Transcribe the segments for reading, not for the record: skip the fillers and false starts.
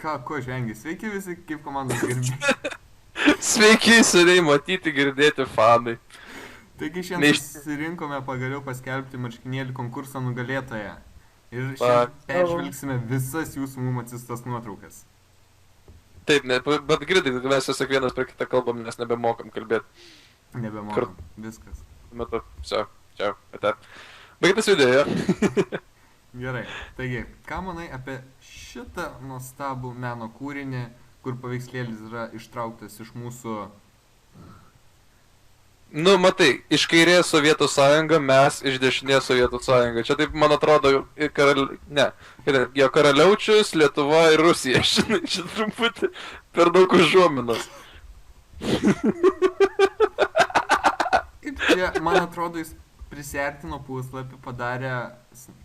Ko žvengi? Sveiki visi kaip komandos gerbėjai. Sveiki, seniai matyti, girdėti fanai. Taigi šiandien susirinkome pagaliau paskelbti marškinėlių konkurso nugalėtoją. Ir šiandien peržvelgsime visas jūsų mum atsistas nuotraukas. Taip, bet girdai, kad mes tiesiog vienas per kitą kalbam, nes nebemokam kalbėti. Nebemokam. Viskas. Metu, čia, ate. Baigtas video. Gerai. Taigi, ką manai apie šitą nuostabų meno kūrinį, kur paveikslėlis yra ištrauktas iš mūsų... Nu, matai, iš kairės Sovietų sąjunga, mes iš dešinės Sovietų sąjunga. Čia taip, man atrodo, jo Karaliaučius, Lietuva ir Rusija. Žinai, čia truputį per daug užuominos. Ir čia, man atrodo, jis prisiartino puslapį, padarė,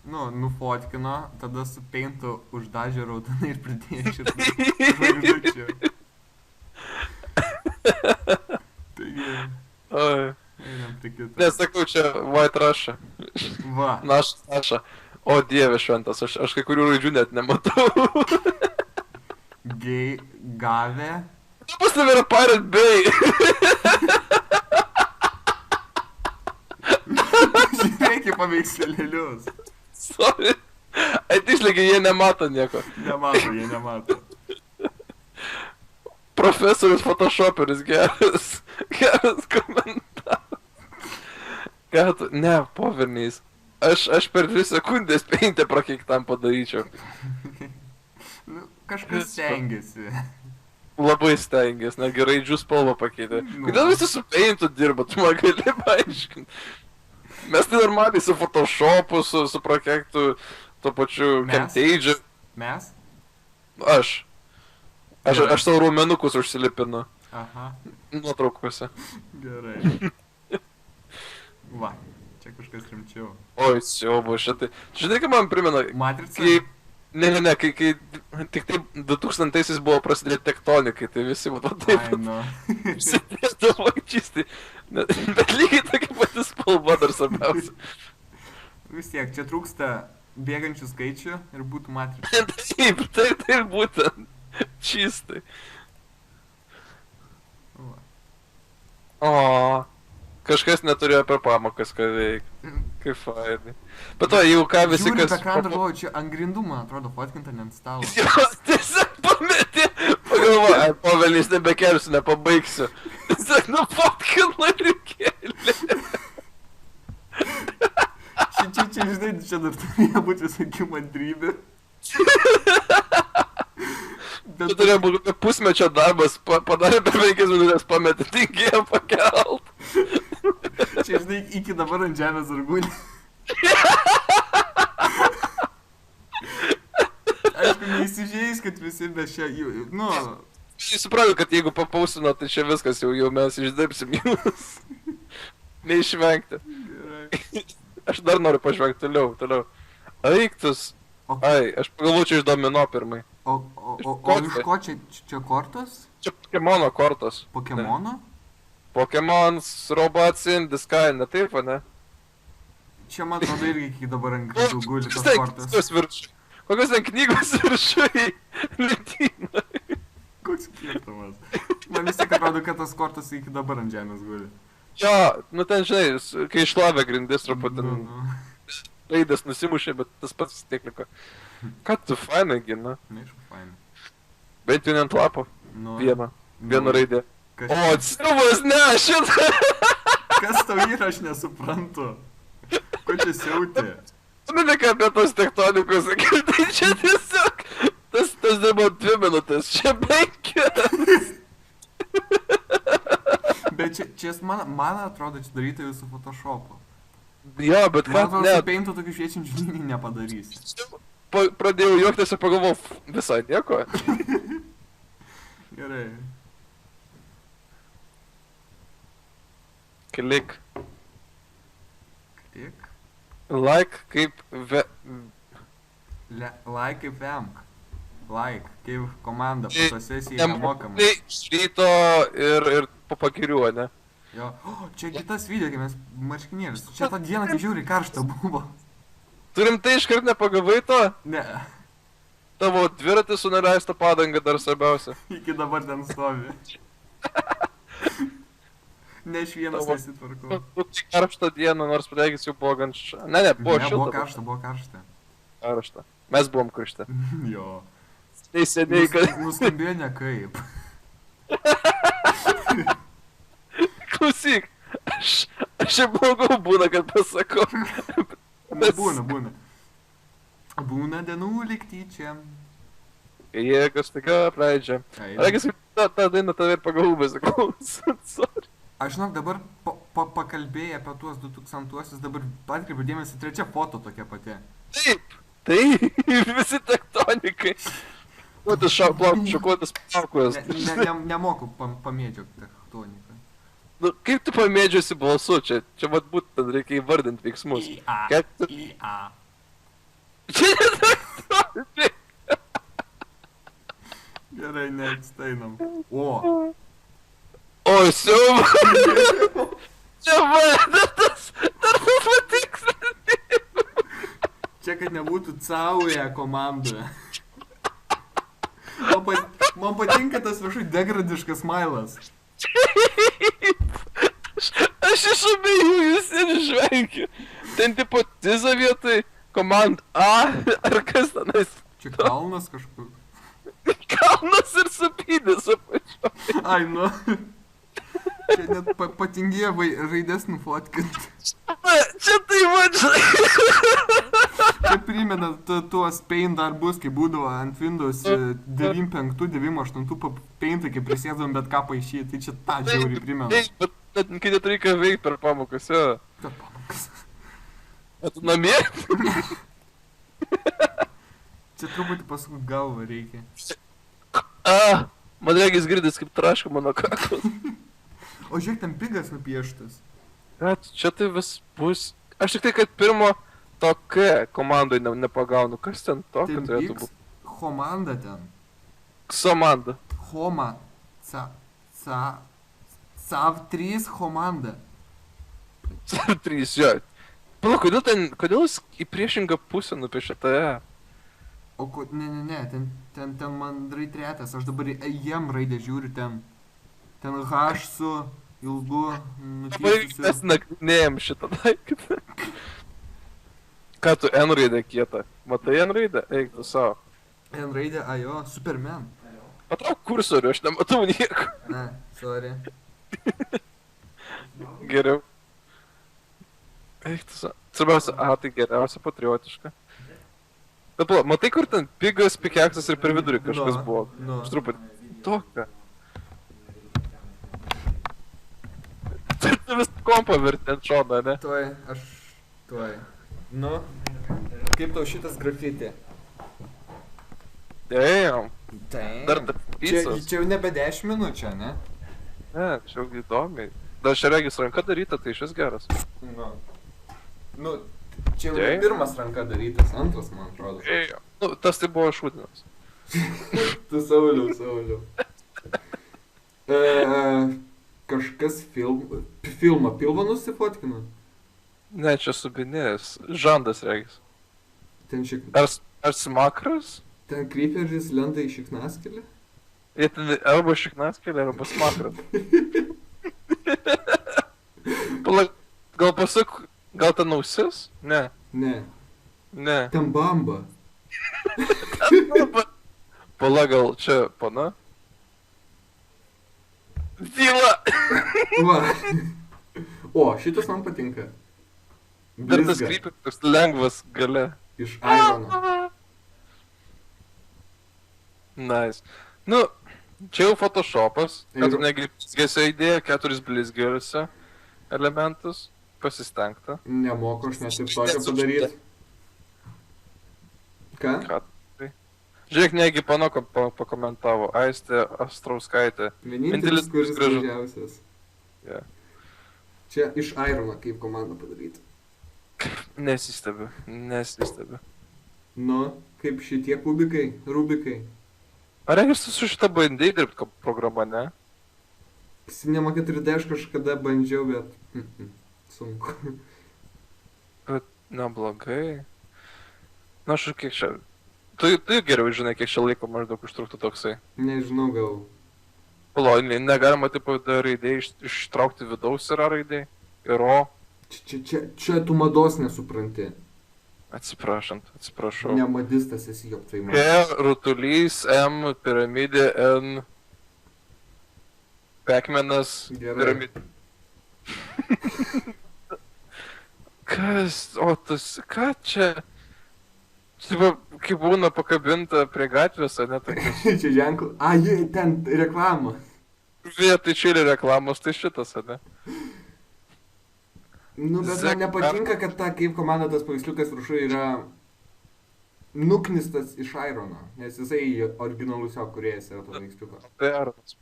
nufotkino, tada su peintu uždažė raudonai ir pridėjo šitą žvaigždučių. Taigi... Oi. Einam prie kito. Nesakau, čia White Russia. Va. Naša. O dieve šventas, aš kai kurių raidžių net nematau. Gavę. Pas tave yra Pirate Bay. Žiūrėk į paveikslėlius. Sorry. Tiksliai, jie nemato nieko. Jie nemato. Profesorius Photoshoperis, geras komentaras. Ne, poverniais. Aš per 2 sekundės peintę prakeiktam padaryčiau. Kažkas stengiasi. Labai stengiasi, netgi raidžių spalvą pakeitė. Kodėl visi su peintu dirba, tu man gali paaiškinti. Mes tai normaliai su Photoshopu, su prakeiktu, tuo pačiu Camtasia. Mes? Aš savo raumenukus užsilipinu. Aha. Nuotraukose. Gerai. Va, čia kažkas rimčiau. Oi, siaubu, šitai. Žinai, ką man primena? Matrica? Ne, kai tik taip 2000-aisiais buvo prasidėję tektonikai, tai visi buvo taip. Ai, nu. Sėdėdavo čistai. Bet lygiai tokia pati spalva dar svarbiausia. Vis tiek, čia trūksta bėgančių skaičių ir būtų matrica. Taip būtent. Čistai. O, kažkas neturėjo per pamokas ką veikti. Kaip fainai. Bet to, jeigu ką visi kas... Žiūrint ekraną, galvoju, čia ant grindų, man atrodo, fotkinta ne ant stalo. Jo, tiesiog pametė. Pagalvoju, povelys nebekelsiu, nepabaigsiu. Tiesiog nufotkinu ir kėlė. Čia, žinai, čia dar turėjo būti visokių mandrybių. Tu turėjo būti pusmečio darbas, padarė per 5 minutės, pametė, tingėjo pakelt. Čia, žinai, iki dabar ant žemės argūnė. Aišku, neįsižeis, kad visi mes čia, Aš suprantu, kad jeigu papausino, tai čia viskas, jau mes išdirbsim jūs. Neišvengti. Gerai. Aš dar noriu pažvengti toliau. Eiktus. Ai, aš pagalvočiau iš domino pirmai. O iš ko čia kortos? Čia Pokemono kortos. Pokemono? Pokemons, Robots in the Sky, ne taip, ne? Čia man atrodo irgi iki dabar ant grindų guli tos kortos. Kokios ten knygos viršui lentynai? Koks skirtumas? Man vis tiek atrodo, kad tos kortos iki dabar ant žemės guli. Jo, nu ten žinai, kai išlavė grindis truputį, raidės nusimušė, bet tas pats tiek liko. Ką tu fainai gina? Neaišku, fainai. Bent jau ant lapo. Viena raidė. O, atsirubas, ne, šitą! Kas tau yra, aš nesuprantu. Ko čia siautė? Tu ką apie tos tektonikos, tai čia tiesiog, tas dirbo 2 minutės, čia 5. Bet čia man atrodo, čia daryta jau su Photoshopu. Jo, bet ką, man atrodo, su Paintu tokių šviečiančių linijų nepadarysi. Pradėjau juoktis ir pagalvojau, visai nieko. Gerai. Klik. Like kaip Like kaip vemk. Like, kaip komanda, fotosesija nemokama. Iš ryto ir po pakirių, ne? Jo, čia kitas video, kai mes marškinėlius. Čia tą dieną, kai žiūri, karšta buvo. Tu rimtai iškart nepagavai to? Ne. Tavo dviratis su neleista padanga dar svarbiausia. Iki dabar ten stovi. Ne iš vienas Tavo- nesitvarkau. Tai karštą dieną, nors pradėkis jau buvo gan Ne, buvo Ne, šilta. buvo karšta. Karšta. Mes buvom karšti. Jo. Tai seniai, kad... Nuskambėjo ne kaip. Klausyk, aš ir blogiau būna, kad pasakau. Būna. Būna dienų likti čia. Kai jėgas tik apleidžia. Regis, tą dainą tave ir pagalbės, klausant. Aš žinok, dabar pakalbėjai apie tuos 2000-uosius, dabar atkreipiu dėmesį, trečia foto tokia pati. Taip, visi tektonikai. Šokuotis šokuotis plaukuos. Nemoku pamėdžioti tektoniką. Nu, kaip tu pamėdžiusi balsu, čia vat būtent reikia įvardinti veiksmus. I-A. Čia ne tektonikai. Gerai, neatstainam. O. O, siauba. Čia dar tas patikslinti. Čia, kad nebūtų cauja komandoje. Man patinka tas viršui degradiškas smailas. Aš iš abiejų vis ir žvengiu. Ten tipo tiza vietoj, komand A, ar kas tenais? Čia kalnas kažkur. Kalnas ir supydės apačio. Ai, nu. Čia net patingėjo žaidės nufotkinti. Čia tai vadžiai. Čia primena tuos paint darbus, kai būdavo ant Windows 95-98 paintai, kai prisėdom bet ką paišyti, tai čia tą žiauriai primena. Bet kai net reikia veikti per pamokas, jo. Per pamokas. O tu namie? Čia truputį pasukti galvą reikia. Man regis girdis kaip traška mano kaklas. O žiūrėk, ten pigas nupieštas. Čia tai vis bus... Aš tik tai, kad pirmo to K komandai nepagaunu. Kas ten tokio Ten turėtų X būti? komanda ten. Komanda. Homa. Sav3 komanda. 3, jo. Pala, kodėl jis į priešingą pusę nupiešė tave? O ne, ten man tretas, aš dabar jiem raidę žiūriu ten. Ten H su ilgu Dabar mes nutiesusiu. nagrinėjom šitą daiktą. Ką tu N raidę kietą? Matai N raidę? Eik tu savo. N raidė, jo, Superman. Patrauk kursorių, aš nematau nieko. Ne, sorry. Geriau. Eik tu savo. Svarbiausia, tai geriausia patriotiška. Bet pala, matai kur ten pigas, pikeksas ir per vidurį kažkas buvo? Nu. Aš truputį tokia. Tu vis kompą verti ant šono, ne? Tuoj. Nu, kaip tau šitas grafiti? Damn. Dar Čia pizzas. jau nebe 10 minučių, ne? Ne, čia jau įdomiai. Dar čia regis ranka daryta, tai šis geras. Nu, čia jau Tai? ne pirmas ranka darytas, antras, man atrodo. Nu, tas tai buvo šūdinas. Tu Sauliau. Kažkas filmą pilvą nusifotkino? Ne, čia subinės. Žandas regis. Ten Ar smakras? Ten kryperis lenda į šiknaskelį? Jie ten arba šiknaskelė, arba smakras. Pala, gal pasak, gal ten ausis? Ne. Ne. Ten bamba. Pala, gal čia pana? Tyla! Va. O, šitas man patinka. Dar tas Blizga. krypis toks lengvas gale. Iš Irono. Nice. Nu, čia jau Photoshopas. Kad Jeigu- tu negi blizgėse idėja, 4 blizgėse elementus. Pasistengta. Nemoku aš net ir tokio padaryti. Ką? Ką tai? Žiūrėk, negi panoko pakomentavo. Aistė Astrauskaitė. Vienintelis, kuris gražus. gražiausias. Jo. Čia iš Irono kaip komanda padaryti. Nesistebiu. Nu, kaip šitie rubikai. Ar regis tu su šitą bandai dirbti programą, ne? Cinema 4D aš kažkada bandžiau, bet sunku. Bet neblogai. Na, aš kiek čia. Tu geriau žinai, kiek čia laiko maždaug užtruktų toksai. Nežinau, gal. Palo, negalima, tipo, raidė ištraukti vidaus yra raidė. Ir O. Čia tu mados nesupranti. Atsiprašau. Nemadistas esi, jog tai P, madas. rutulys, M, piramidė, N. Pekmenas, Gerai. piramidė. Kas, o tas, ką čia? Čia kaip būna pakabinta prie gatvės, ne tokius. Čia ženklų. A, ten reklama. Vietoj čili reklamos, tai šitas, ne? Nu, bet man nepatinka, kad ta kaip komanda tas paveiksliukas viršuje yra nuknistas iš Irono, nes jisai originalus jo kūrėjas yra to paveiksliuko. Pernas.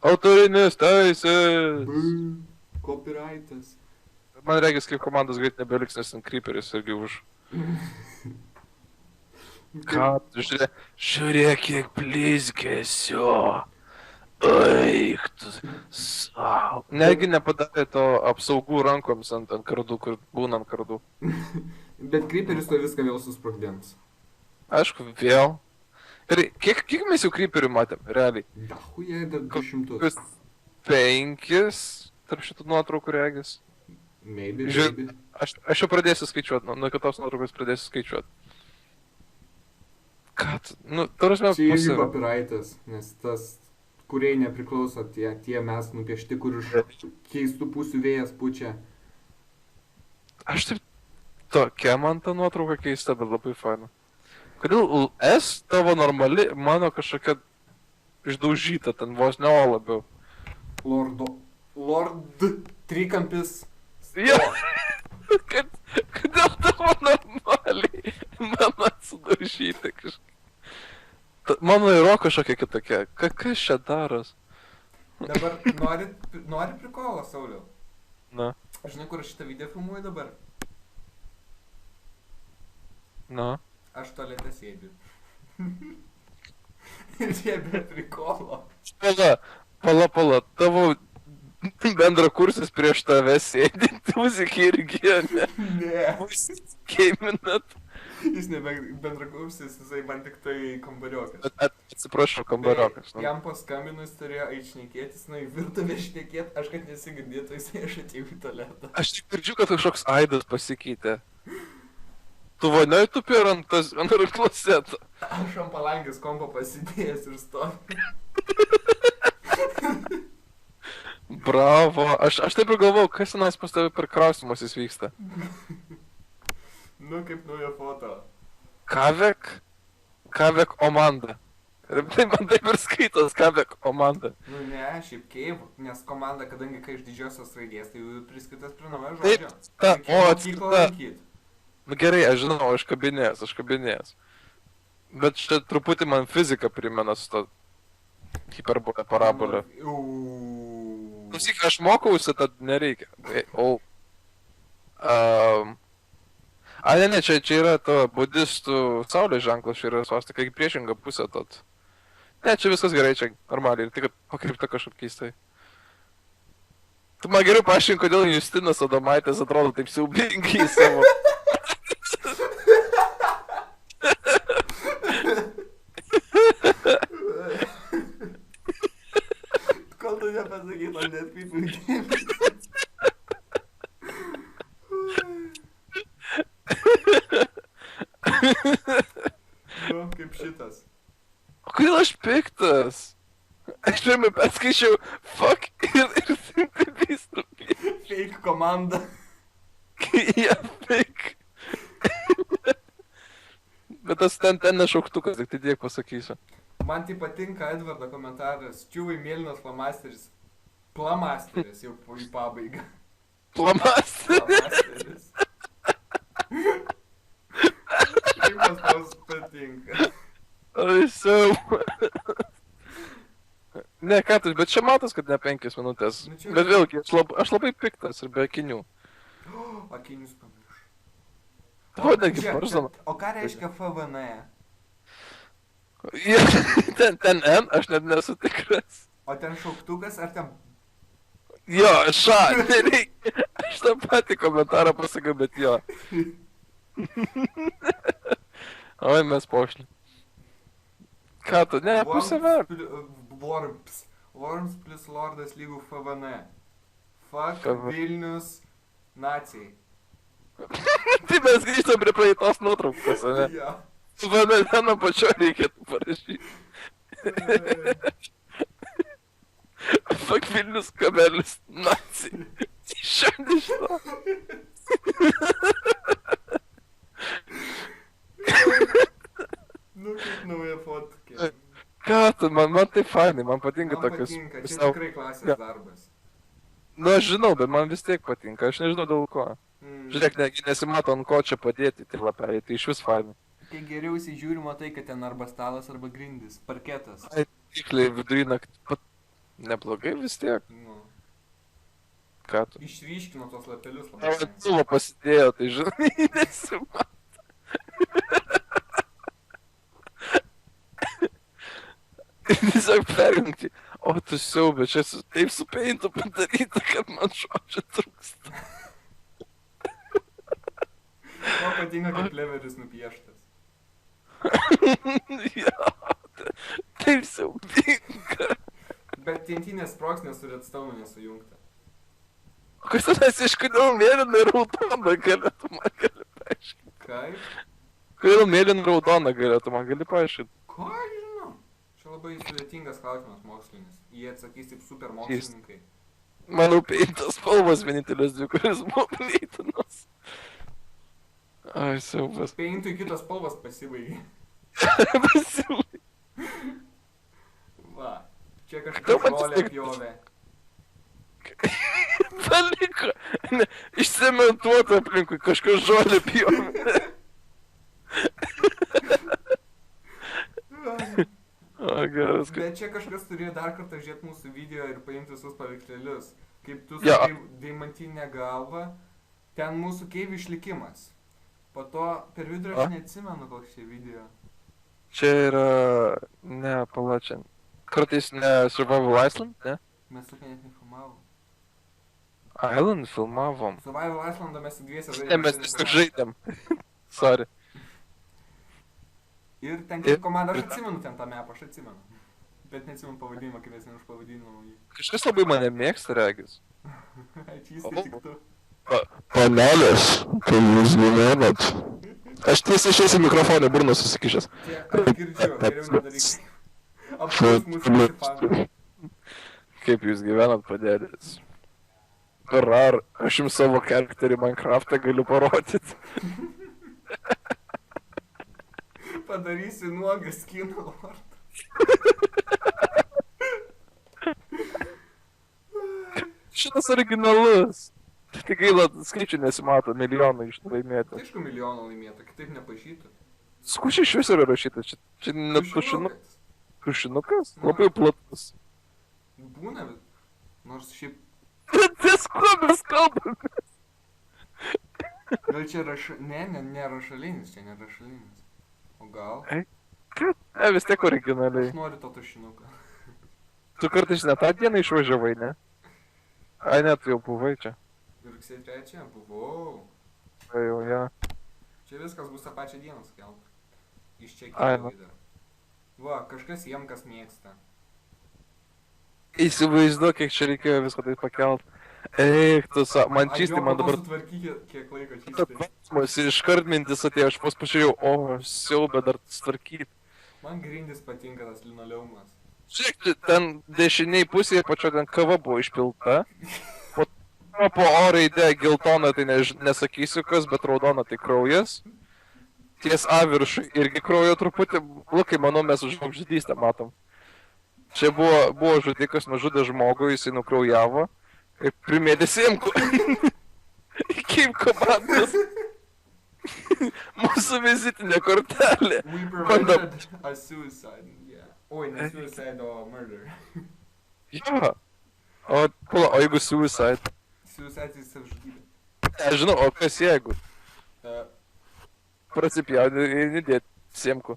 Autorinės teisės. Copyrightas. Man regis, kaip komandos greit nebeliks, nes ten creeperis irgi už. Ką, žiūrėk, kiek blizgesio. Eik, tu sau. Negi nepadarė to apsaugų rankoms ant kardų, kur būna ant kardų. Bet creeperis to viską vėl susprogdins. Aišku, vėl. Ir kiek mes jau creeperių matėm, realiai? Dahuja, dar 200. 5 tarp šitų nuotraukų regis. Maybe. Aš jau pradėsiu skaičiuoti, nuo kitos nuotraukos pradėsiu skaičiuoti. Kad, tarasme, Čia irgi copyrightas, nes tas kuriai nepriklauso tie mes nupiešti, kur iš keistų pusių vėjas pučia. Aš taip, tokia man ta nuotrauka keista, bet labai faina. Kodėl S tavo normali, mano kažkokia išdaužyta, ten vos ne O labiau. Lord trikampis. Ja. Kodėl tavo normaliai, mano sudaužyta kažkaip. Mano yra kažkokia kitokia. Kas čia daras? Dabar nori prikolo, Sauliau? Na. Žinai, kur aš šitą video filmuoju dabar? Na. Aš tualete sėdžiu. Ir jie be prikolo. Pala, tavo bendrakursis prieš tave sėdinti muzikį irgi, ne? Ne. Keiminat. Jis nebe bendrakursis, jisai man tik tai kambariokas. Atsiprašau, kambariokas. Jam paskambinus turėjo aišnekėtis, į virtuvę šnekėt, aš kad nesigirdėtų, jisai aš atėjau į tualetą. Aš tik girdžiu, kad kažkoks aidas pasikeitė. Tu vonioj tupi ant kloseto. Aš ant palangės kompą pasidėjęs ir stovi. Bravo, aš taip ir galvau, kas tenais pas tavai per krausimas jis vyksta. Nu, kaip nauja foto. Kavek Omanda. Ir tai man taip ir skaitos Kavek Omanda. Nu ne, šiaip kaip, nes komanda, kadangi kai iš didžiosios raidės, tai jau priskaitas prie naujo žodžio. Taip, Mokyklą lankyt. Nu gerai, aš žinau, aš kabinėjęs. Bet čia truputį man fiziką primena su to hiperbolė, parabolė. Klausyk, aš mokausi, tad nereikia. Ne, čia yra to budistų saulės ženklas, čia yra svastika į priešingą pusę tot. Ne, čia viskas gerai, čia normaliai, tik pakrypta kažkaip keistai. Tu man geriau paaiškink, kodėl Justinas Adomaitis atrodo taip siaubingai savo. Kol tu nepasakyt, man net pipų dėmesį. Nu, kaip šitas. O kodėl aš piktas? Aš pirmai perskaičiau fuck ir taip įstrupė. Fake komanda. Ja, fake. Bet tas ten nešauktukas, tik tai tiek pasakysiu. Man tai patinka Edvardo komentaras. Čiūvai mėlynas flamasteris. Plamasteris jau į pabaigą. Plamasteris? Kaip tas tau patinka. Oi, siau. Ne, ką tu, bet čia matas, kad ne 5 minutės. Bet vėlgi, aš labai piktas ir be akinių. Akinius pamirš. O, negi, parždama. O ką reiškia FVN? Ten N, aš net nesu tikras. O ten šauktukas ar ten... Jo, nereikia. Aš tą patį komentarą pasakiau, bet jo. Oi, mes pošlį. Ką tu, ne, pusę metų. Worms plus Lordas lygų FVN. Fuck FVN. Vilnius nacijai. Tai mes grįžtam prie praeitos nuotraukos, ne? Jo. Su Vanelėno pačio reikėtų parašyti. Fuck Vilnius kabelis nacijai. Šio nežinau. Nu kaip nauja fotkė. Ką tu, man tai fainai, man patinka Man tokius... patinka, čia sau- tikrai klasės Jo. darbas. Nu, aš žinau, bet man vis tiek patinka, aš nežinau dėl ko. Žiūrėk, nesimato ant ko čia padėti, tai lapeliai, tai iš vis fainai. Kai geriausiai žiūrima tai, kad ten arba stalas, arba grindis, parketas. Tikliai vidury naktį pat... Neblogai vis tiek, Nu, ką tu. išryškino tos lapelius labai. Tavo fainai. atsulo pasidėjo, tai žinai, nesimato. Tiesiog perjungti. O tu siaubė, čia taip su peintu padaryta, kad man žodžiu trūksta. Man patinka, kaip leveris nupieštas. Jo, taip siaubinga. Bet tintinės sprogsnės su redstone nesujungta. Kas tenais iš kodėl mėlyna ir raudona galėtų man gali paaiškinti? Kaip? Kodėl mėlyna ir raudona galėtų man gali paaiškinti? Ko aš žinau? Čia labai sudėtingas klausimas mokslinis. Jie atsakys kaip super mokslininkai. Manau, peintas spalvos vienintelės dvi, kuris buvo pleitinas. Ai, siaubas. Peintui kitos spalvos pasibaigė. Pasiūlai. Va. Čia Kodėl kažkas man žolę tik- pjovė. Paliko. Ne, išcementuota aplinkui, kažkas žolė pjovė. O, geras, kad... Bet čia kažkas turėjo dar kartą žiūrėti mūsų video ir paimti visus paveikslėlius. Kaip tu Jo. sakai deimantinę galvą, ten mūsų keivių išlikimas. Po to per vidurį A? aš neatsimenu koks čia video. Čia yra... Ne, palačian. Kartais ne Survival Island, ne? Mes tokia net nefilmavom. Island filmavom. Survival Islandą mes dviese Ne, mes tiesiog žaidėm. Sorry. Ir ten Ir- kaip komanda, aš atsimenu ten tą mapą, aš atsimenu. Bet neatsimenu pavadinimą, kaip mes už pavadinimą jį. Kažkas labai mane mėgsta, regis. Čystai tik tu. Panelės, kai jūs gyvenat. Aš tiesiai išeisiu mikrofoną, burną susikišęs. Čia aš girdžiu, geriau nedaryk. Apklaus mūsų visi fanai. Kaip jūs gyvenat, padėlis? Ar aš jums savo charakterį Minecraft'ą galiu parodyti? Padarysi nuogą skinų lordą. Šitas originalus. Tik gaila, skaičių nesimato, milijonai iš tų laimėtų. Tai aišku milijoną laimėtų, kitaip nepažytų. Skučiai iš viso yra rašyta, čia net tušinukas, labai platus. Būna, nors šiaip, Ties kuo mes kalbame? gal čia ne rašalinis, čia ne rašalinis. O gal? Ne, vis tiek originaliai. Aš noriu to tušinuką. Tu kartais ne tą dieną išvažiavai, ne? Ai, ne, tu jau buvai čia. Rugsėjo 3 buvau. Tai jau, ja. Čia viskas bus tą pačią dieną skelbta. Iš čia Ai, keliauji dar. Va, kažkas jiem kas mėgsta. Įsivaizduok, kiek čia reikėjo visko taip pakelt. Eik, tu man čystai, man dabar... Sutvarkykit kiek laiko čystai. Mas iškart mintis atėjo, aš pažiūrėjau, o, siaubė dar tvarkyti. Man grindis patinka tas linoleumas. Žiūrėk, ten dešiniai pusėje pačio ten kava buvo išpilta. Po O raidė geltona, tai nesakysiu kas, bet raudona tai kraujas. Ties A viršui irgi kraujo truputį. Lukai, manau, mes už žmogžudystę matom. Čia buvo žudikas, nužudė žmogų, jisai nukraujavo. Ir primėdė Simku. Kaip komandos. Mūsų vizitinė kortelė. We prevented a suicide, yeah. Oi, ne suicide, o murder. Jo. O jeigu suicide? Suicide tai savižudybė. Nežinau, o kas jeigu? Uh, Prasipjauni ir nedėt Simku.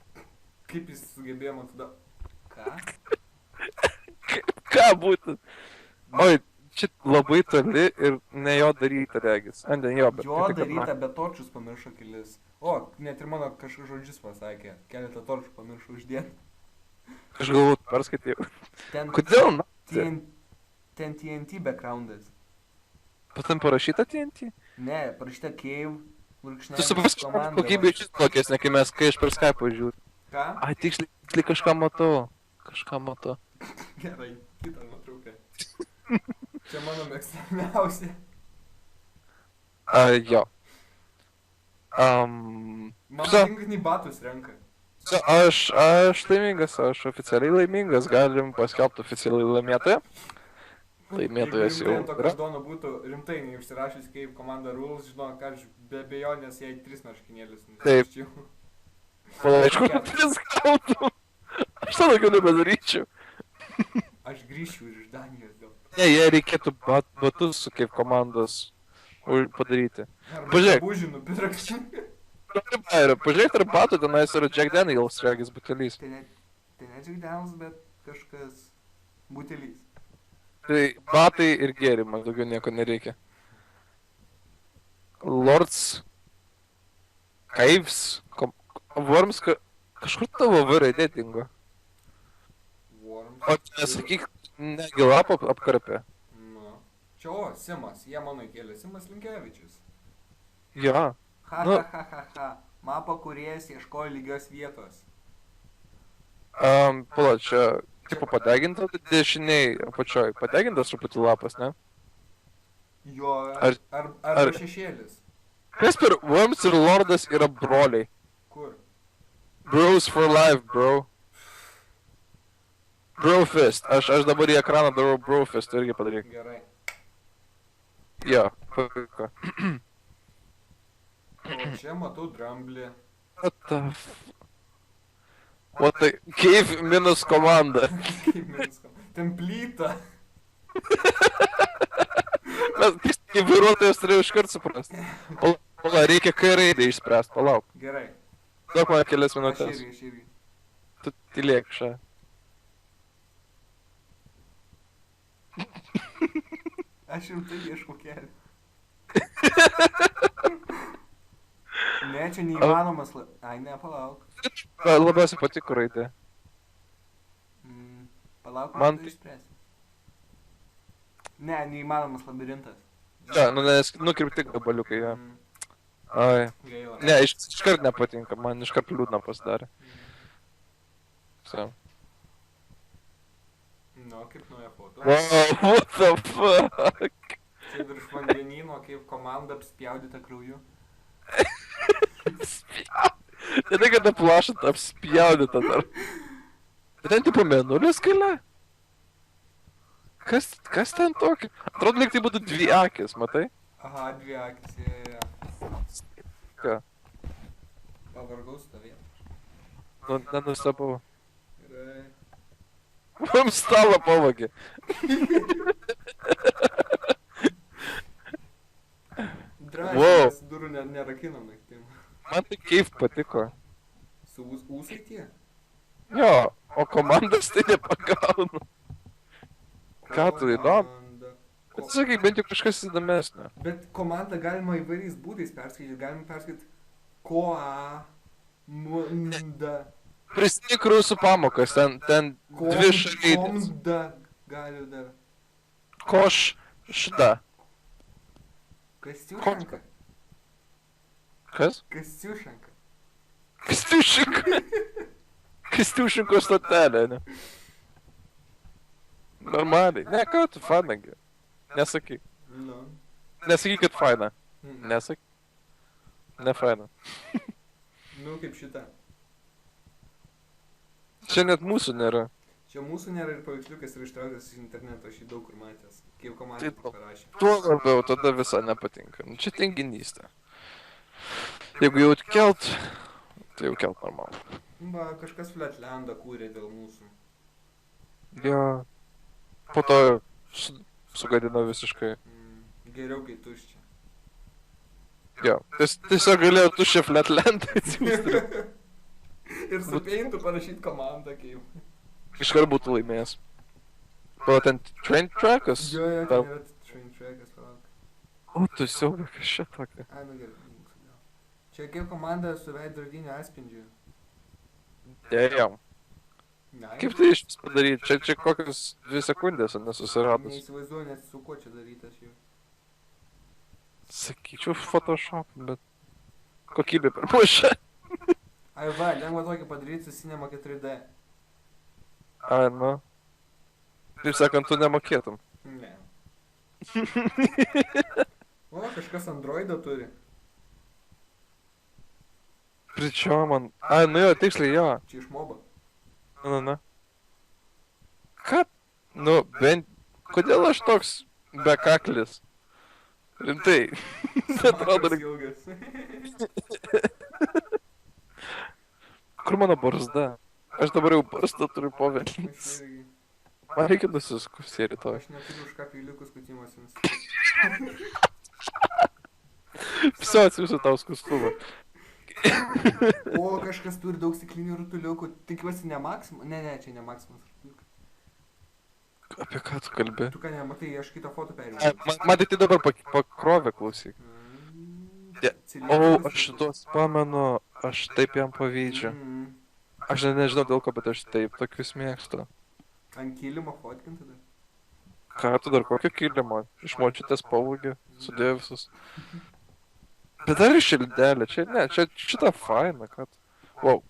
Kaip jis sugebėjo man tada... Ką? Ką būtų? Oi, čia labai toli ir ne jo daryta, regis. Ne jo, bet... Jo kaip tik daryta, apra- bet torčius pamiršo kelis. O, net ir mano kažkokius žodžius pasakė. Keletą torčių pamiršo uždėti. Aš galvoju, perskaitysiu. Ten, Kodėl? Na, ten TNT backgroundas. bet ten parašyta TNT? Ne, parašyta Cave, Tu Lurkšnelis supras, kokybė iš tokiesnė, kai aš per Skype'ą žiūriu. Ką? Ai, tiksliai kažką matau. Kažką matau. Gerai, kitą nuotrauką. Čia mano mėgstamiausia. Jo. Man Visa. patinka, nei batus renka. Aš laimingas, aš oficialiai laimingas, galim paskelbti oficialiai laimėtoją. Laimėtojas Jeigu jau rimtai ant to yra. kardono būtų rimtai neužsirašęs kaip komanda rules, žinau, ką aš be abejonės jai 3 marškinėlius Taip. nusiųsčiau. Pala, iš kur tris gautum? Aš to daugiau nebedaryčiau. Aš grįšiu iš Danijos dėl to. Ne, jie reikėtų batus su kaip komandos padaryti. Arba Pažiūrėk. drabužių nupirkti. Pažiūrėk, ar batų tenais yra Jack Daniels, regis, butelys. Tai ne Jack Daniels, bet kažkas butelys. Tai batai ir gėrimas, daugiau nieko nereikia. Lords Caves Worms kažkur tavo V raidė dingo. Worms. O nesakyk, negi lapą apkarpė. Nu. Čia o, Simas, jie mano įkėlė, Simas Linkevičius. Jo. Ha Nu. ha ha ha ha. Mapo kūrėjas ieškojo lygios vietos. Pala, čia tipo padeginta dešiniai apačioj. Padegintas truputį lapas, ne? Jo, Ar- arba šešėlis. Kas per Worms ir Lordas yra broliai? Kur? Bros for life, bro. Brofist. Aš dabar į ekraną darau Brofist, tu irgi padaryk. Gerai. Jo, pavyko. O čia matau dramblį. What the What the... Cave minus komanda. Kaip minsko. Ten plyta. Mes, kaip vairuotojas turėjau iškart suprasti. Pala, reikia K raidę išspręsti, palauk. Gerai. Duok man kelias Aš minutės. irgi. Tu tylėk šią. Aš rimtai ieškau kelią. Ne, čia neįmanomas. Ai, ne, palauk. Labiausiai patiko raidė. Palauk, Man man tai išspręsiu. Ne, neįmanomas labirintas. Ja, nu nes nukirpti gabaliukai, jo. Mm, Ai. Gaila. Ne, iškart nepatinka, man iškart liūdna pasidarė. So. Nu, kaip nauja foto. Wow, what the fuck? Čia virš vandenyno, kaip komanda apspjaudyta krauju. Ne tai, kad aplašant apspjaudyta dar. Bet ten tipo mėnulis gale? Kas ten tokio? Atrodo, lyg tai būtų dvi akis, matai? Aha, dvi akis, jo. Ką? Pavargau stovėti. Nu, nenustebau. Gerai. Mums stalą pavogė. Drąsiai, Wow. mes durų nerakinam naktim. Man tai kaip patiko. Su ūsai tie? Jo, o komandas tai nepagaunu. Ką tu įdomu? Komanda. Bet sakai, bent jau kažkas įdomesnio. Bet komandą galima įvairiais būdais perskaityti. Galima perskaityti koa, munda, Prisimink rusų pamokas, ten dvi šalydės. komda gali dar. Koš šita. Kastiušanka. Kas? Kastiušanka. Kastiušinko. Kastiušinko stotelė, ne? Normaliai. Ne, ką tu fanagi? Nesakyk. Nu. Nesakyk, kad faina. Mm. Nesakyk. Ne faina. Nu, kaip šita. Čia net mūsų nėra. Čia mūsų nėra ir paveiksliukas yra ištrauktas iš interneto, aš jį daug kur matęs. Kaip komanda Taip. tai parašė. Tuo labiau tada visą nepatinka. Nu, čia tinginystė. Jeigu jau kelt, tai jau kelt normalu. Va, kažkas Flatlandą kūrė dėl mūsų. Jo. Po to sugadino visiškai. Geriau kai tuščia. Jo. Tiesiog galėjo tuščią Flatlandą atsiųsti. Ir su peintu parašyti komandą kaip. Iškart būtų laimėjęs. Pala ten train trackas? Jo, ten Tau- yra train trackas, palauk. O, tu siaubė, kas čia tokia? Ai, nu gerai, dinksiu gal. Čia kaip komanda su veidrodiniu atspindžiu. Damn. Nice. Kaip tai iš vis padaryti? Čia kokios 2 sekundės, nesusiradus. Neįsivaizduoju net su kuo čia darytas jau. Sakyčiau Photoshop, bet kokybė per maža. Ai va, lengva tokį padaryti su Cinema 4D. Ai, nu. Taip sakant, tu nemokėtum. Ne. O, kažkas Androidą turi. Pričio man. Ai, nu jo, tiksliai jo. Čia iš mobo. Na. Ką? Nu, bent... Kodėl aš toks bekaklis? Rimtai. Atrodo, Smagus ilgas. kur mano barzda? Aš dabar jau barzdą turiu povelį. Aš irgi. Man reikia nusiskusti rytoj. Aš neturiu už ką peiliukus skutimuosiams. Viso atsiųsiu tau skustuvą. O, kažkas turi daug stiklinių rutuliukų. Tikiuosi ne Maximus. Ne, čia ne Maximus rutuliukai. Apie ką tu kalbi? Tu ką nematai, aš kitą fotą Ai, perėjau. man tai dabar pakrovė, klausyk. O, aš šitos pamenu, aš taip jam pavydžiu. Aš net nežinau dėl ko, bet aš taip tokius mėgstu. Ant kilimo fotkinti dar. Ką tu dar kokio kilimo? Iš močiutės pavogė, sudėjo visus. Bet dar iš šildelė, čia ne, čia šitą fainą, kad. Wow.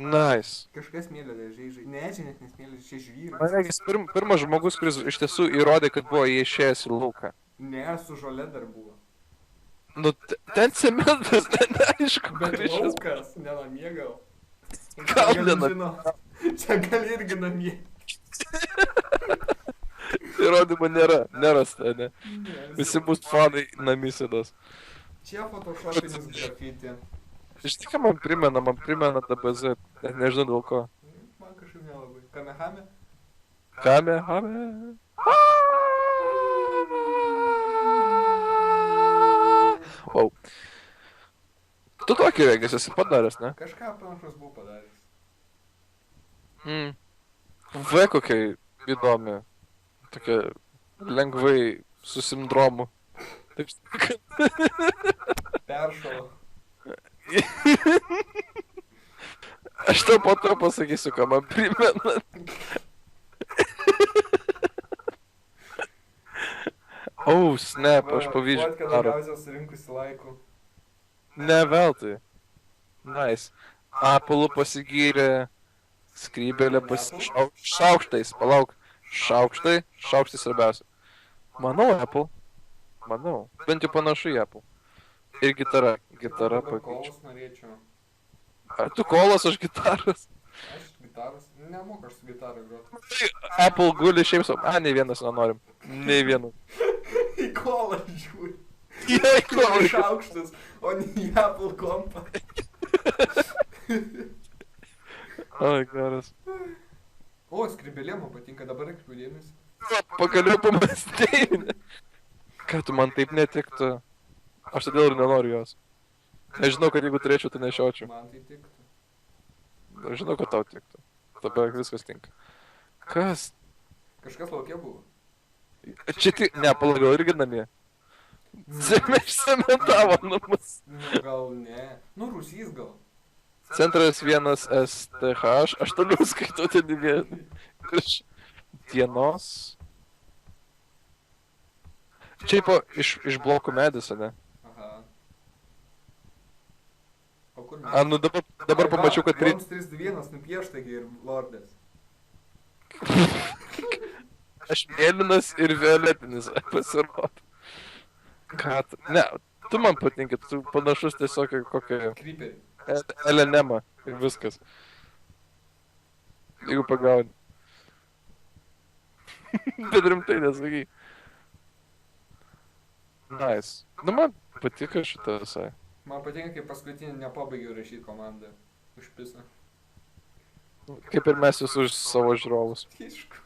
Nice. Kažkas smėlio dažai. Ne, čia net nesmėlio, čia žvyras. Man reikės pirmas žmogus, kuris iš tiesų įrodė, kad buvo išėjęs į lauką. Ne, su žole dar buvo. Nu, ten cementas, ten neaišku, Bet kur iš vis. laukas, nenamie gal. Gal Gali nenamie. žinot. Čia gali irgi namie. Įrodymų nėra, nerasta, ne. Ne, Visi bus fanai namysidas. Čia photoshopinis grafiti. Iš tikrųjų man primena DBZ, net nežinau dėl ko. Man kažkaip nelabai. Kamehame? Kamehame. Wow. Tu tokį regis esi padaręs, ne? Kažką panašus buvau padaręs. V kokia įdomi. Tokia lengvai su sindromu. Taip sakant. Peršalo. Aš tau po to pasakysiu, ką man primena. Oh, snap, aš pavydžiu. Vodka daugiausia surinkusi laikų. Ne veltui. Nice. Apple pasigyrė, skrybėlė šaukštais, palauk. Šaukštai svarbiausia. Manau Apple. Manau. Bent jau panašu į Apple. Ir gitara. Gitara pakeičia. Kolos norėčiau. Ar tu kolas, aš gitaras? Aš gitaras. Nemoku aš su gitara groti. Apple guli šiaip sau. Nei vienas nenorim. Nei vienas. Į kolą žiūri. Jei Į kolai. šaukštus, o ne į Apple kompą. Oi, geras. O, skrybėlė man patinka, dabar atkreipiu dėmesį. Pagaliau pamastėjai. Ką tu man taip netiktų? Aš todėl ir nenoriu jos. Aš žinau, kad jeigu turėčiau, tai nešiočiau. Man tai tiktų. Aš žinau, kad tau tiktų. Dabar viskas tinka. Kas? Kažkas laukia buvo. Čia tik... Ne, palauk, gal irgi namie. Išcementavo namus. Nu, gal ne. Nu, Rusys gal. Centras 1 STH. Aš toliau skaitau ten vieną. Iš dienos. Čia iš blokų medis, ne? Aha. O kur A, nu dabar pamačiau, kad... Worms 321 nupiešta gi ir Lordas. Aš mėlynas ir violetinis pasirodo. Ką tu... Ne, tu man patinki, tu panašus tiesiog į kokią Creeperį. Elenemą ir viskas. Jeigu pagauni. Bet rimtai nesakai. Nice. Nu man patiko šitą visai. Man patinka, kai paskutinį nepabaigiau rašyti komandą. Užpisa. Kaip ir mes jūs už savo žiūrovus. Tišku.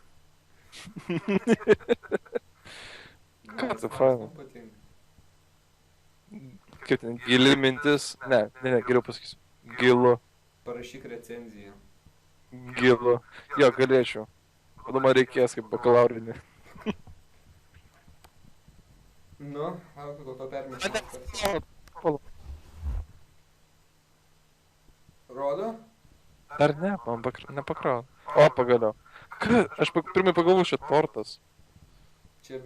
Ką tu faina? Man patinka. Kaip ten, gili mintis? Ne, geriau pasakysiu. Gilu. Parašyk recenziją. Gilu. Jo, galėčiau. Kada man reikės kaip bakalaurinį. Nu, laukiu, kol to permėčiau. Rodo? Dar ne, man nepakrau. O, pagaliau. Aš pirmai pagalvoju, čia tortas. Čia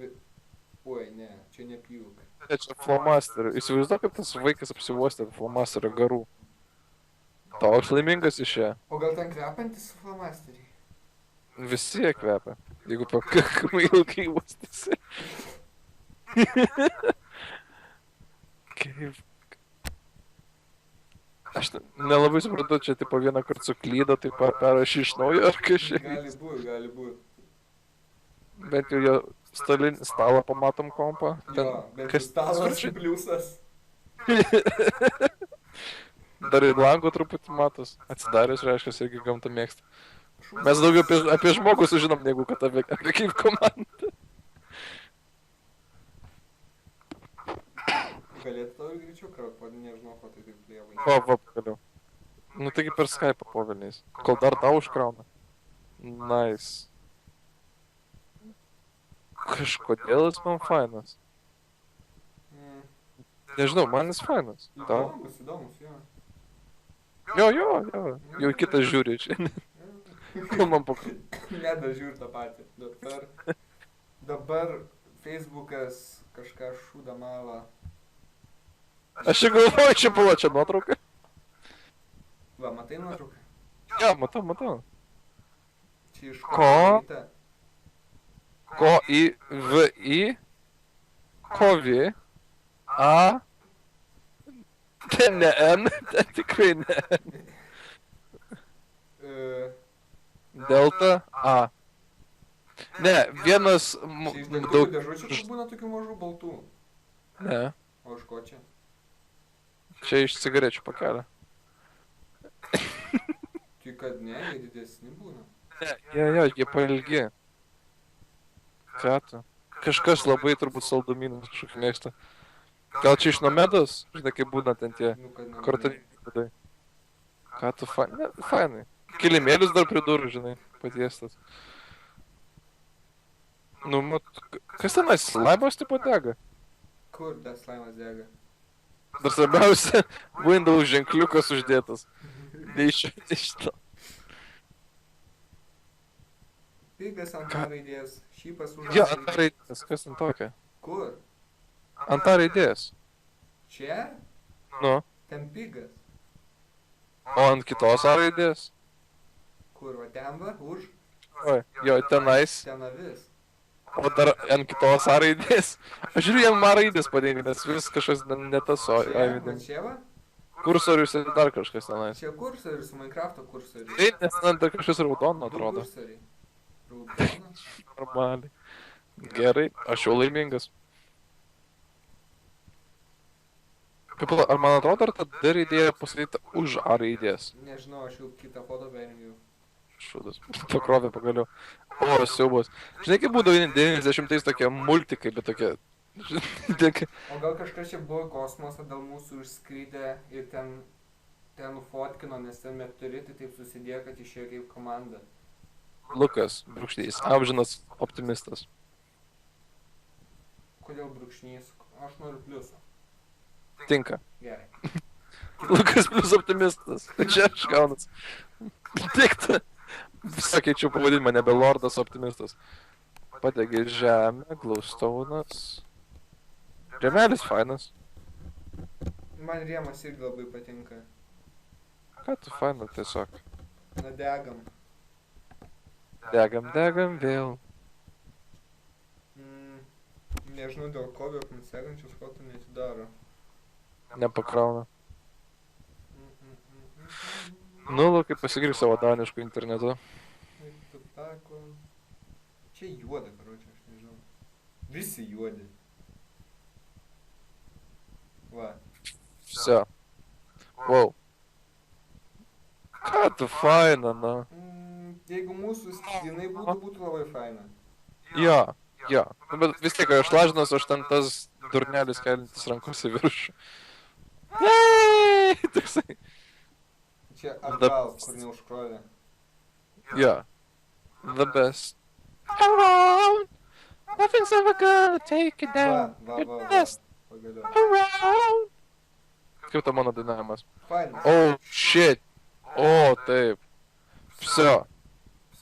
Oi, ne, čia nepjūk. Čia flomasterių. Įsivaizduok, kaip tas vaikas apsivuostė flomasterio garų. Toks laimingas išėjo. O gal ten kvepiantis flomasteriai? Visi jie kvepia. Jeigu pakankamai ilgai uostėsi. Kaip... Aš nelabai suprantu, čia tipo vieną kartą suklydo, tai perrašy iš naujo ar kažkaip. Gali būt. Bent jau jo stalą pamatom kompą. Jo, bent jau stalas pliusas. Dar ir lango truputį matos. Atsidarius, reiškia, irgi gamtą mėgsta. Mes daugiau apie žmogų sužinom, negu kad apie kaip komandą. Galėtų tau ir greičiau kraut, nežinau, ko tai taip lievai. Va, pagaliau. Nu taigi per Skype'ą povelniais. Kol dar tau užkrauna. Nice. Kažkodėl jis man fainas. Nežinau, man jis fainas. Įdomus, jo. Jo. Jau kitas žiūri čia. Kol man Neda žiūri tą patį. Dabar Facebookas kažką šūda malą. Aš čia galvoju, čia buvo čia nuotrauka. Va, matai nuotrauką? Jo, matau. Čia iš Ko? Ko į V į Kovi A ten ne N, ten tikrai ne N. Delta A. Ne, vienas Čia iš daug dėžučių kur būna tokių mažų baltų. Ne, O iš ko čia? čia iš cigarečių pakelio. Tai kad ne, jie didesni būna. Jo, jie pailgi. Ką tu? Kažkas labai turbūt saldumynus kažkokį mėgsta. Gal čia iš Nomedos? Žinai, kaip būna ten tie Nu, kad ne. kortoniai. Ką tu fainai? Kilimėlius dar pridūrų, žinai, patiestas. Nu, kas tenais, laibos tipo dega? Kur tas slaimas dega? Dar svarbiausia, Windows ženkliukas uždėtas. Ne iš to. Pigas ant A raidės, šypas už Jo, ant raidės, kas ant tokia? Kur? Ant A raidės. Čia? Nu, Ten pigas. o ant kitos A raidės? Kur, va ten va, už? Oi, jo, tenais. Ten avis. O dar ant kitos A raidės. Aš žiūriu, jam A raidės padėti, nes vis kažkas ne tas, o Čia, va avidėm. čia va? Kursorius ir dar kažkas tenais. Čia kursorius, Minecrafto kursorius. Tai, nes ten dar kažkas raudono Du atrodo. kursoriai. Raudona. Normaliai. Gerai, aš jau laimingas. Kaip, ar man atrodo, ar ta D raidė pasakyta už A raidės? Nežinau, aš jau kitą foto perėmiau. Šūdas. Pakrovė pagaliau. O, siaubas. Žinai, kaip būdavo 90-ais tokie multikai, bet tokie... O gal kažkas čia buvo į kosmosą dėl mūsų išskridę ir ten nufotkino, nes ten meteoritai taip susidėjo, kad išėjo kaip komanda. Lukas, brūkšnys, amžinas optimistas. Kodėl brūkšnys? Aš noriu pliusą. Tinka. Gerai. Lukas plus optimistas. Čia aš gaunas. Tikta. Sakėčiau pavadinimą, nebe Lordas optimistas. Padegė žemę, Glowstone'as. Žemelis fainas. Man rėmas irgi labai patinka. Ką tu faina tiesiog? Na degam. Degam vėl. Nežinau dėl ko, bet man sekančios foto neatidaro. Nepakrauna. Nu, Lukai, pasigirk savo daniškų internetu. Čia juoda, karočią, aš nežinau. Visi juodi. Va. Все. Wow. Ką tu faina, na? Jeigu mūsų jinai būtų labai faina. Jo. Nu, bet vis tiek, aš lažinas, aš ten tas durnelis kelintis rankos į viršų. Toksai. Čia atgal, kur neužkrovė. Jo. The best. Around. Nothing's ever gonna take you Va, down. va, You're va, the va. best Pagaliau. around. Kaip ta mano dainavimas? Fainas. Oh, shit. O, taip. Vsio.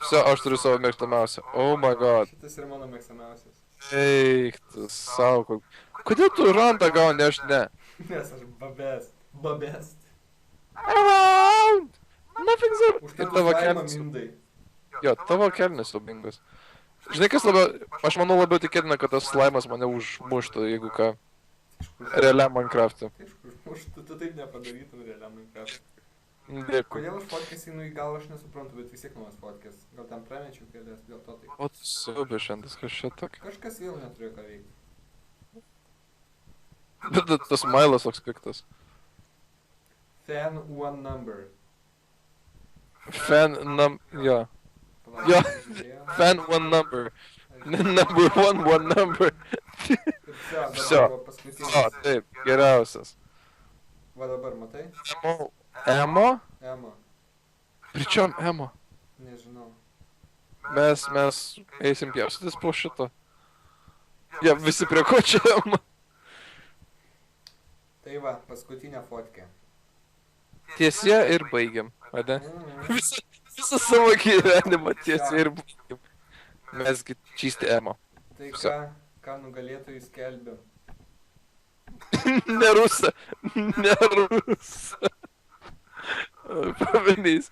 Vsio, aš turiu savo mėgstamiausią. Oh my god. Šitas yra mano mėgstamiausias. Eik, tu savo. Kodėl tu randą gauni, aš ne? Nes aš babest. Babest. Around. Nothing's ever... Už Ir tai tavo laimą kelnes. mindai. Jo, tavo kelnes siaubingas. Žinai, kas labiau... Aš manau labiau tikėtina, kad tas slaimas mane užmuštų, jeigu ką. Realiam Minecraft'e. Tu taip nepadarytum realiam Minecraft. Dėkui. Kodėl aš fotkės einu į galvą, aš nesuprantu, bet vis tiek nuomas fotkės. Gal ten pramečiau kelias, dėl to taip. O tu siaubė šiandien, kas čia tokia. Kažkas vėl neturėjo ką veikti. Bet tas mailas toks piktas. Fan one number. Jo. Palauk, Jo. žiūrėjau. Fan one number. Number one number. Ir Vsio. dabar buvo paskutinis. O, taip, geriausias. Va dabar, matai? Emo? Ema. Pričom emo? Nežinau. Mes eisim pjaustytis po šito. Ja, visi prie ko čia emo? Tai va, paskutinė fotkė. Tiesie ir baigiam, ane? Mm. Visą savo gyvenimą tiesie ir baigiam. Mesgi čysti emo. Tai Vsio. ką nugalėtojai skelbia? Ne rusa. Ne rusa. Pavyzdys.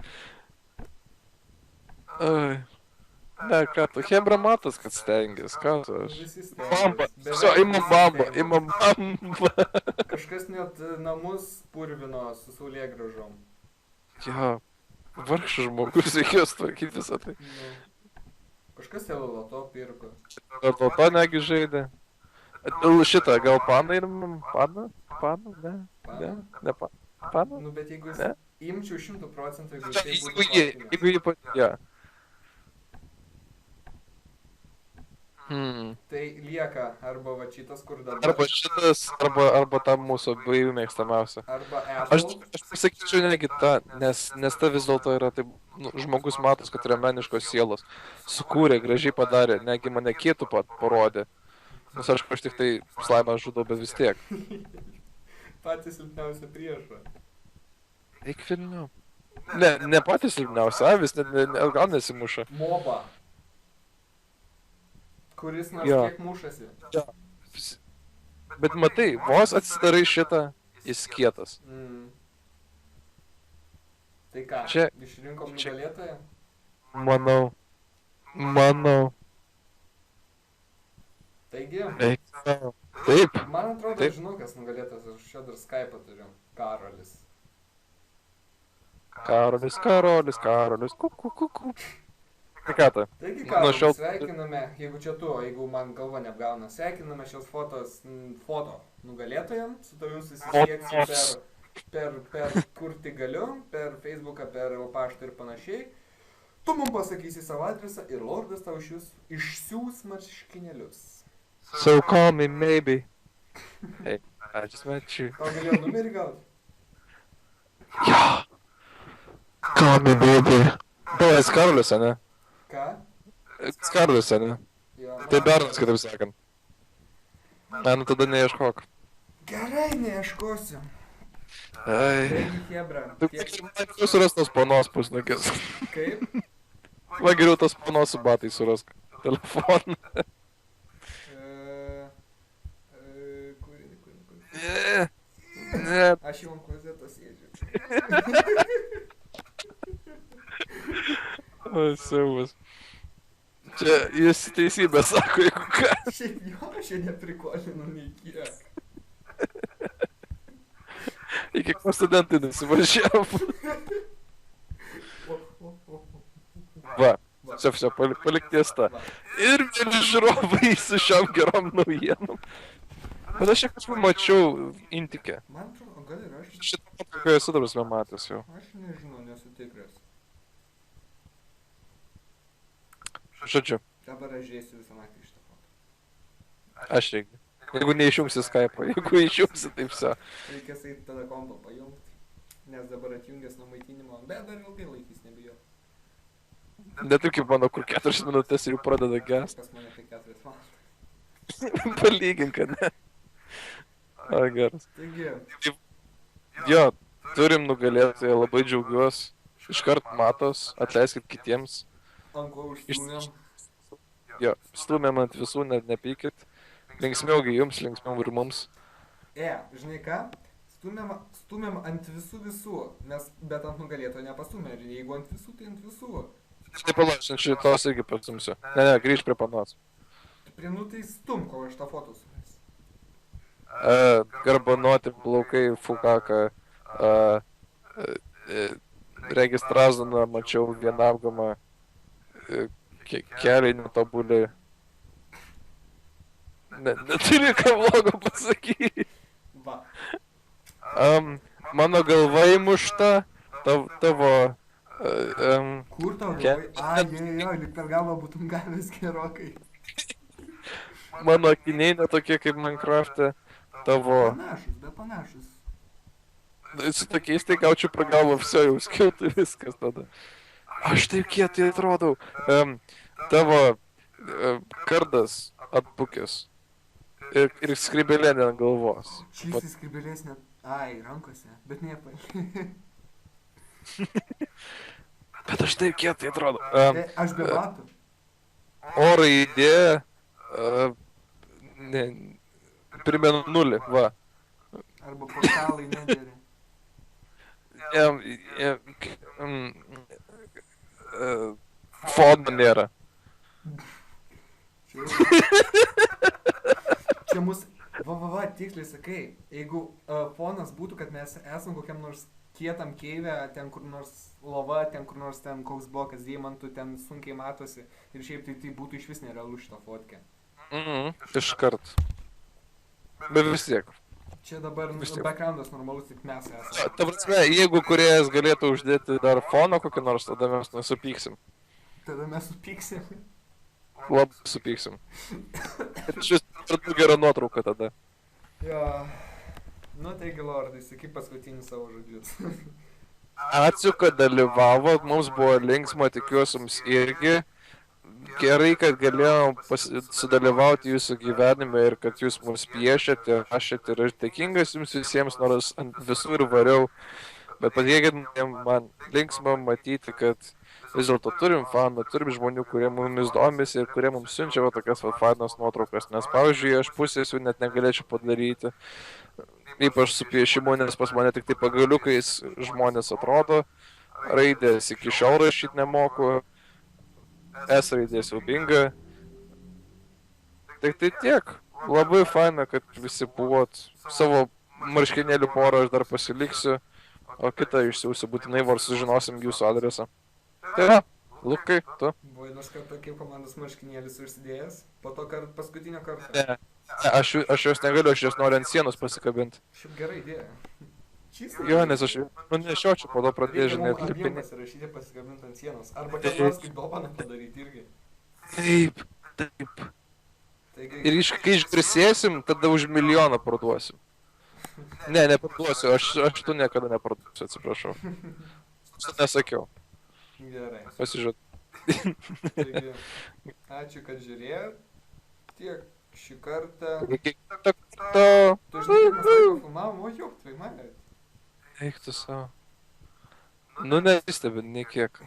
Ai. Ne, ką tu, Hebra matas, kad stengias, ką tu aš. Visi Bamba. stengiasi. Vsio, imam bamba, imam bamba. Kažkas net namus purvino su saulėgrąžom. Jo. Vargšas žmogus, reikėjo sutvarkyti visą tai. Nu. Kažkas loto pirko. Ar dėl to negi žaidė? Šitą, gal paną ir paną? Paną? Ne, ne, ne paną. Nu bet jeigu Ne? imčiau 100%, jeigu tai būtų Jeigu jį ja. Tai lieka arba va šitas, kur dabar. Arba šitas, arba ta mūsų abiejų mėgstamiausia. Arba Aš Apple. pasakyčiau negi tą, nes ta vis dėlto yra taip, nu, žmogus matos, kad yra meniškos sielos. Sukūrė, gražiai padarė, negi mane kietų parodė. Nes aš tik tai slaimą žudau, bet vis tiek. Patys silpniausia priešą. Eik Vilnių. Ne patys silpniausia, avis gal nesimuša. Moba. Kuris nors Jo. kiek mušasi. Bet matai, vos atsidarai šitą, jis kietas. Mm. Tai ką, Čia- išrinkom čia- nugalėtoją? Manau. Taigi, Eik. Taip. man atrodo, Taip. žinau, kas nugalėtas, aš čia dar Skype'ą turiu. Karolis. Karolis. Kuku. Tai ką tu? Taigi, Nuo Karoli, šiol- sveikiname, jeigu čia tu, o jeigu man galva neapgauna, sveikiname šios foto nugalėtojam, su tavim susisieksim per kur tik galiu, per Facebooką, per paštą ir panašiai. Tu mums pasakysi savo adresą ir Lordas tau išsiūs marškinėlius. So call me maybe. Hey, I just met you. Tau galėjo numerį gauti? Ja. Call me baby. Buvęs Karolis, ane? Ką? Karolis, ane? Jo, Tai Bernas, kitaip sakant. Ne, nu tada neieškok. Gerai, neieškosiu. Ai. Taigi, Hebra, Tu tiek... suras tos panos pusnukės. Kaip? Va geriau tos panos su batai surask. Telefoną. Kur? Ne. Aš jau ant klozeto sėdžiu. O, siaubas. Čia jis teisybę sako, jeigu ką. Šiaip jo, aš jau neprikolinu nei kiek. Iki ko studentai nusivažiavo. Va, čia, palik ties tą. Ir vėl žiūrovai su šiom gerom naujienom. Bet aš čia kažkur mačiau Intikę. Man atrodo, gal ir aš. Šitą nuotrauką esu dar matęs jau. Aš nežinau, nesu tikras. Žodžiu, Dabar aš žiūrėsiu visą naktį šitą fotą. aš irgi. Jeigu neišjungsi Skype'o, jeigu išjungsi, taip viso. Reikės eiti tada kompą pajungti. Nes dabar atjungęs nuo maitinimo, bet dar ilgai laikys, nebijau. Ne taip kaip mano, kur 4 minutės ir jau pradeda gest. Kas mane tai 4 valandas. Palygink, kad ne. Ai, geras. Taigi, Jo, turim nugalėtoją, labai džiaugiuosi. Iškart matos, atleiskit kitiems. ant ko užstūmėm. Jo, stumėm ant visų, nepykit. Linksmiaugi jums, linksmiau ir mums. Žinai ką? Stumėm ant visų, bet ant nugalėtojo nepastumėm. Ir jeigu ant visų, tai ant visų. Štai palauk, aš šitos irgi pastumsiu. Ne, grįž prie panos. Prie nu tai stum, kol aš tą fotą suras. Garbanoti plaukai, fukaka. Registrazoną mačiau vienapgamą. Keliai netobuli. Neturi ką blogo pasakyti. Va. Mano galva įmušta, tavo... Kur tau galvai? Jo, lyg per galvą būtum gavęs gerokai. Mano akiniai netokie kaip Minecraft'e, tavo... Panašus. Su tokiais tai gaučiau pro galvą, viso jau skiltų viskas tada. Aš taip kietai atrodau. Tavo kardas atbukęs. Ir skrybėlė ant galvos. Šis skrybėlės net... Ai, rankose, bet nepai. Bet aš taip kietai atrodau. Aš be batų. O raidė... Primenu 0, va. Arba portalai nedėri. Fono nėra. Čia mus... Va, tiksliai sakai, jeigu fonas būtų, kad mes esam kokiam nors kietam keivę, ten kur nors lova, ten kur nors ten koks blokas deimantų, ten sunkiai matosi ir šiaip tai būtų iš vis nerealu šito fotkę. Iškart. Bet vis tiek. Čia dabar backgroundas normalus, tik mes esame. Ta prasme, jeigu kuriejas galėtų uždėti dar foną kokį nors, tada mes nesupyksim. Tada mes supyksim. Labai supyksim. Ir šis gera nuotrauka tada. Jo. Nu taigi, lordai, sakyk paskutinį savo žodžius. Ačiū, kad dalyvavot, mums buvo linksma, tikiuosi jums irgi. Gerai, kad galėjom sudalyvauti jūsų gyvenime ir kad jūs mums piešėte, rašėte ir aš dėkingas jums visiems, nors ant visų ir variau. Bet padėkit man linksma matyti, kad vis dėlto turim fanų, turim žmonių, kurie mumis domisi ir kurie mums siunčia va tokias fainas nuotraukas. Nes pavyzdžiui, aš pusės jų net negalėčiau padaryti. Ypač su piešimu, nes pas mane tik tai pagaliukais žmonės atrodo. Raidės iki šiol rašyti nemoku. S raidės siaubinga. Tai tiek. Labai faina, kad visi buvot. Savo marškinėlių porą aš dar pasiliksiu. O kitą išsiųsiu būtinai, var sužinosim jūsų adresą. Tai va, Lukai, tu? Buvai nors kartą kaip komandos marškinėlis užsidėjęs, po to paskutinio karto. Ne, aš jos negaliu, aš jos noriu ant sienos pasikabinti. Šiaip gerai idėja. Jo, nes aš nešiočiau, po to pradėjau, žinai, atlipinį. Reikia atlipinį. pasirašyti pasikabinti ant sienos. Arba kad nors kaip dovaną padaryti irgi. Taip. Taigi, Ir kai išgrisėsim, tada už milijoną parduosim. Ne, neparduosiu, aš tu niekada neparduosiu, atsiprašau. Aš nesakiau, gerai. pasižiūrėt. Taigi, ačiū, kad žiūrėjot. Tiek šį kartą. Iki Tu žinai, kaip mes laiko filmavom, o jau, tai mane. eik tu savo. Nu, nesistebi, nei kiek.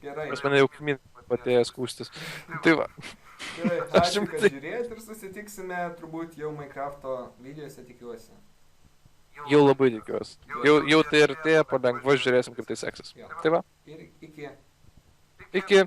Gerai. Pas mane jau kaimynai atėjęs skūstis. Tai va. Gerai, Aš ačiū, kad tai- žiūrėjot ir susitiksime turbūt jau Minecrafto videose, tikiuosi. Jau labai tikiuosi. Jau tai artėja, palengva žiūrėsim, kaip tai seksis. Jo. Tai va. Ir iki. Iki.